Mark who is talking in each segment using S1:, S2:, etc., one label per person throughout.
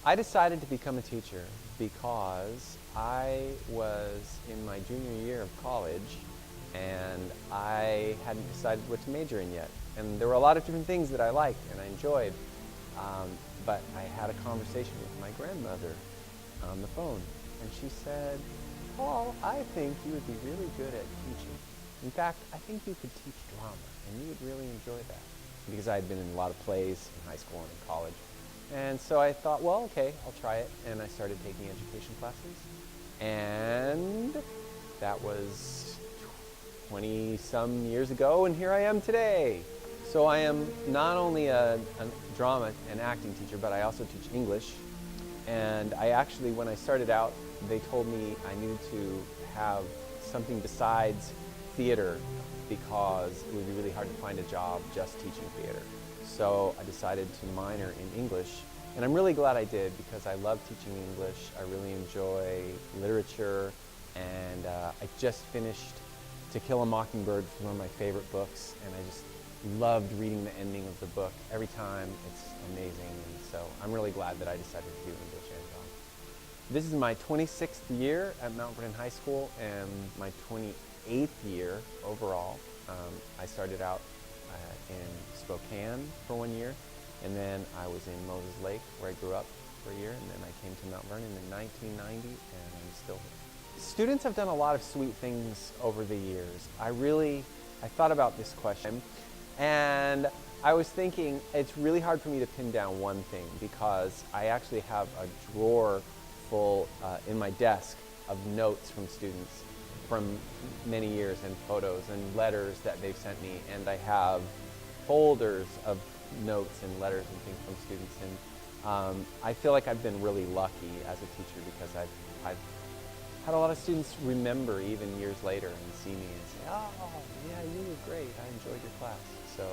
S1: I decided to become a teacher because I was in my junior year of college and I hadn't decided what to major in yet. And there were a lot of different things that I liked and I enjoyed. But I had a conversation with my grandmother on the phone and she said, "Paul, I think you would be really good at teaching. In fact, I think you could teach drama and you would really enjoy that." Because I had been in a lot of plays in high school and in college. And so I thought, well, okay, I'll try it. And I started taking education classes. And that was 20-some years ago, and here I am today. So I am not only a drama and acting teacher, but I also teach English. And I actually, when I started out, they told me I needed to have something besides theater because it would be really hard to find a job just teaching theater. So I decided to minor in English, and I'm really glad I did because I love teaching English. I really enjoy literature, and I just finished To Kill a Mockingbird, which is one of my favorite books, and I just loved reading the ending of the book every time. It's amazing, and so I'm really glad that I decided to do English and drama. This is my 26th year at Mount Vernon High School and my 28th year overall. I started out in Spokane for 1 year, and then I was in Moses Lake where I grew up for a year, and then I came to Mount Vernon in 1990, and I'm still here. Students have done a lot of sweet things over the years. I thought about this question, and I was thinking it's really hard for me to pin down one thing because I actually have a drawer full in my desk of notes from students from many years, and photos and letters that they've sent me, and I have folders of notes and letters and things from students, and I feel like I've been really lucky as a teacher because I've had a lot of students remember even years later and see me and say, "Oh, yeah, you were great, I enjoyed your class." So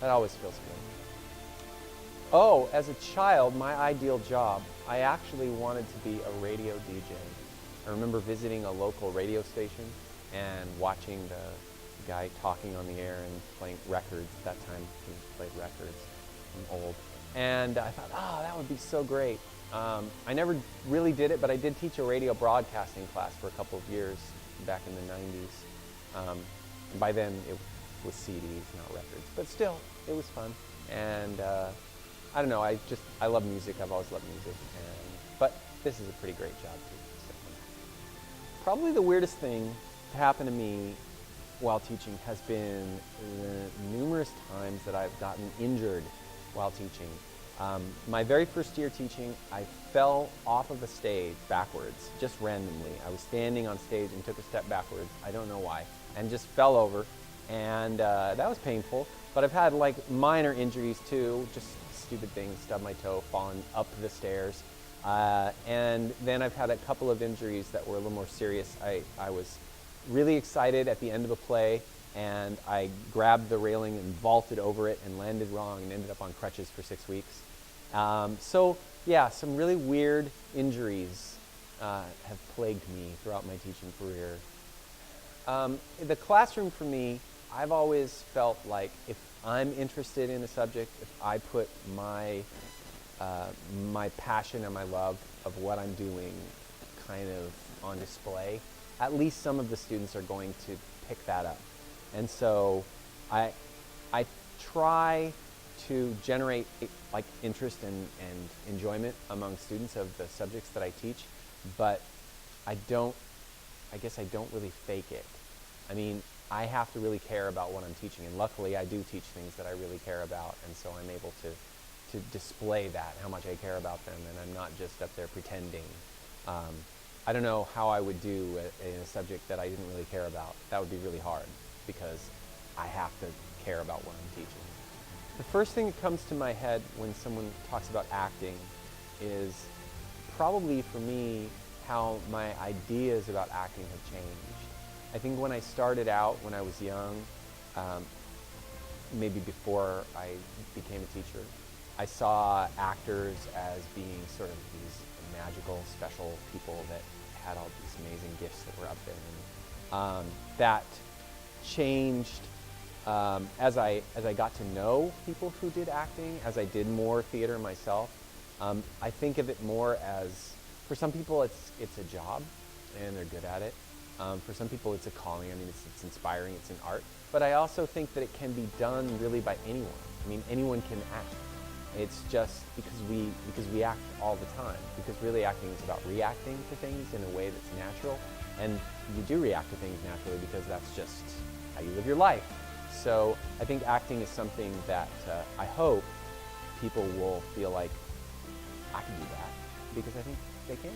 S1: that always feels good. Oh, as a child, my ideal job, I actually wanted to be a radio DJ. I remember visiting a local radio station and watching the guy talking on the air and playing records. At that time, he played records. I'm old. And I thought, oh, that would be so great. I never really did it, but I did teach a radio broadcasting class for a couple of years back in the 90s. By then, it was CDs, not records. But still, it was fun. And I don't know, I love music. I've always loved music. But this is a pretty great job, too. Probably the weirdest thing to happen to me while teaching has been the numerous times that I've gotten injured while teaching. My very first year teaching, I fell off of a stage backwards, just randomly. I was standing on stage and took a step backwards, I don't know why, and just fell over, and that was painful. But I've had like minor injuries too, just stupid things, stubbed my toe, fallen up the stairs. And then I've had a couple of injuries that were a little more serious. I was really excited at the end of a play, and I grabbed the railing and vaulted over it and landed wrong and ended up on crutches for 6 weeks. So yeah, some really weird injuries have plagued me throughout my teaching career. The classroom for me, I've always felt like if I'm interested in a subject, if I put my passion and my love of what I'm doing kind of on display, at least some of the students are going to pick that up. And so I try to generate like interest and enjoyment among students of the subjects that I teach, but I guess I don't really fake it. I mean, I have to really care about what I'm teaching, and luckily I do teach things that I really care about, and so I'm able to display that, how much I care about them, and I'm not just up there pretending. I don't know how I would do in a subject that I didn't really care about. That would be really hard because I have to care about what I'm teaching. The first thing that comes to my head when someone talks about acting is probably for me how my ideas about acting have changed. I think when I started out, when I was young, maybe before I became a teacher, I saw actors as being sort of these magical, special people that had all these amazing gifts that were up there. And that changed as I got to know people who did acting, as I did more theater myself. I think of it more as, for some people it's a job and they're good at it. For some people it's a calling. I mean, it's inspiring, it's an art. But I also think that it can be done really by anyone. I mean, anyone can act. It's just because we act all the time. Because really acting is about reacting to things in a way that's natural. And you do react to things naturally because that's just how you live your life. So I think acting is something that I hope people will feel like, I can do that, because I think they can.